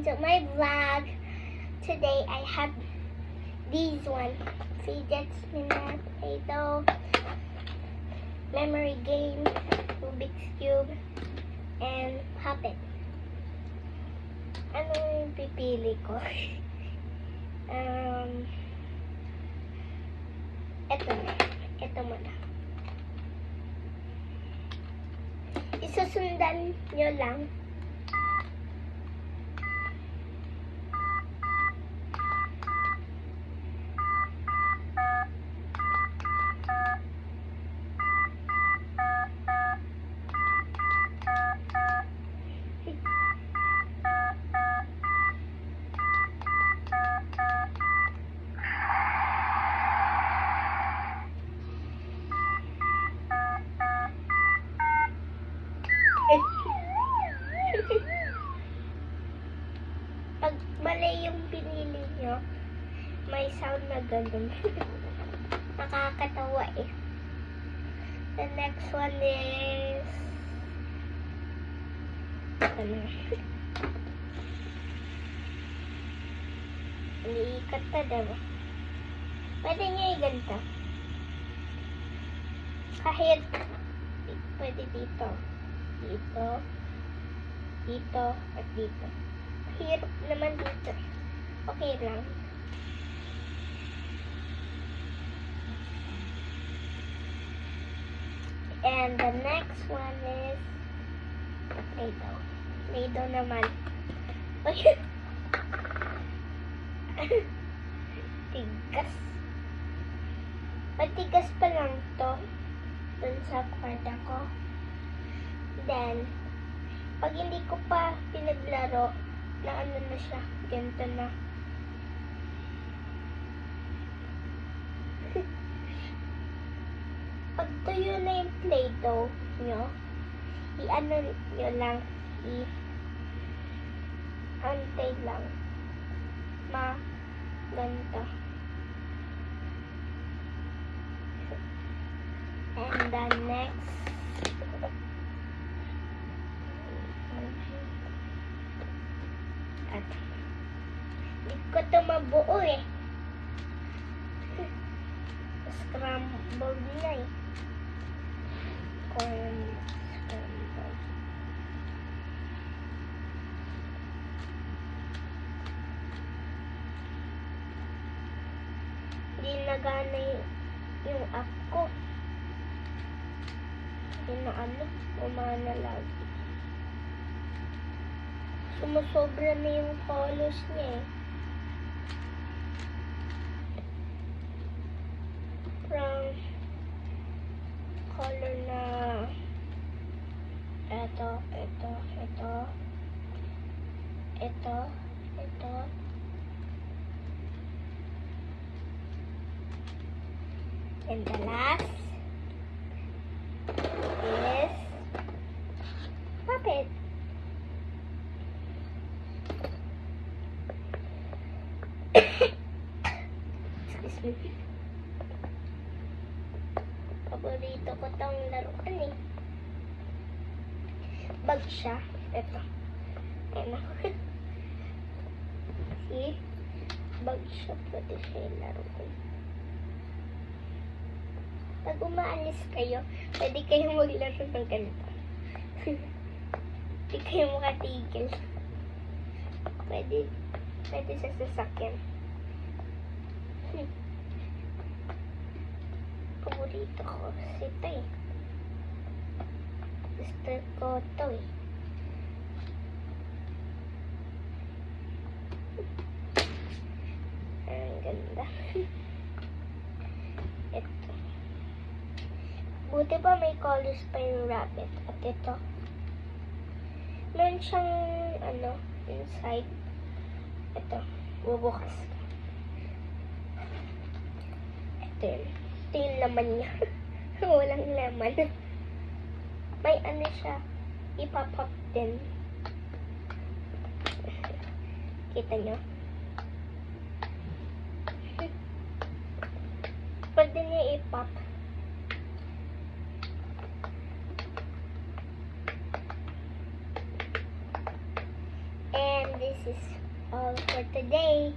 welcome to my vlog. Today I have these one, fidget spinner, Play-Doh, memory game, Rubik's Cube, and puppet. Ano yung pipili ko? Ito muna. Isusundan nyo lang. Pag mali yung pinili nyo, may sound na ganun. Nakakatawa eh. The next one is... Iikat na diba? Pwede nyo i-ganito. Kahit pwede dito. Dito. Dito. At dito. Hirap naman dito. Okay lang. And the next one is Play-Doh. Play-Doh naman. Tigas. Matigas pa lang to dun sa kwarta ko. Then, pag hindi ko pa pinaglaro, na ano na siya, ganito na. Pag tuyo na yung Play-Doh nyo, i-ano nyo lang, i-antay lang. Ganito. And the next, at hindi ko ito mabuo eh. Scrambled na eh. Corn scrambled. Hindi nagana yung app ko. Hindi na ano, umana lagi. Sumusobra na yung colors niya eh. From color na ito. And the last is puppet. Excuse me. Paborito ko tong laruan eh. Bag siya. Ito. Ayan ako. See? Bag siya. Pwede siya yung laruan. Pag umaalis kayo, pwede kayong maglaro ng ganito. Hindi kayo makatigil. Pwede sa sasakyan. Paborito ko kasi ito eh. Gusto ko ito eh. Ang ganda. Ito. Buti pa may colors pa yung rabbit. At ito. Meron siyang ano, inside. Ito. Bubukas ka. Ito yun. Ito yung laman niya. Walang laman. May ano siya. Ipapop din. Kita nyo? Pwede niya ipop. And this this is all for today.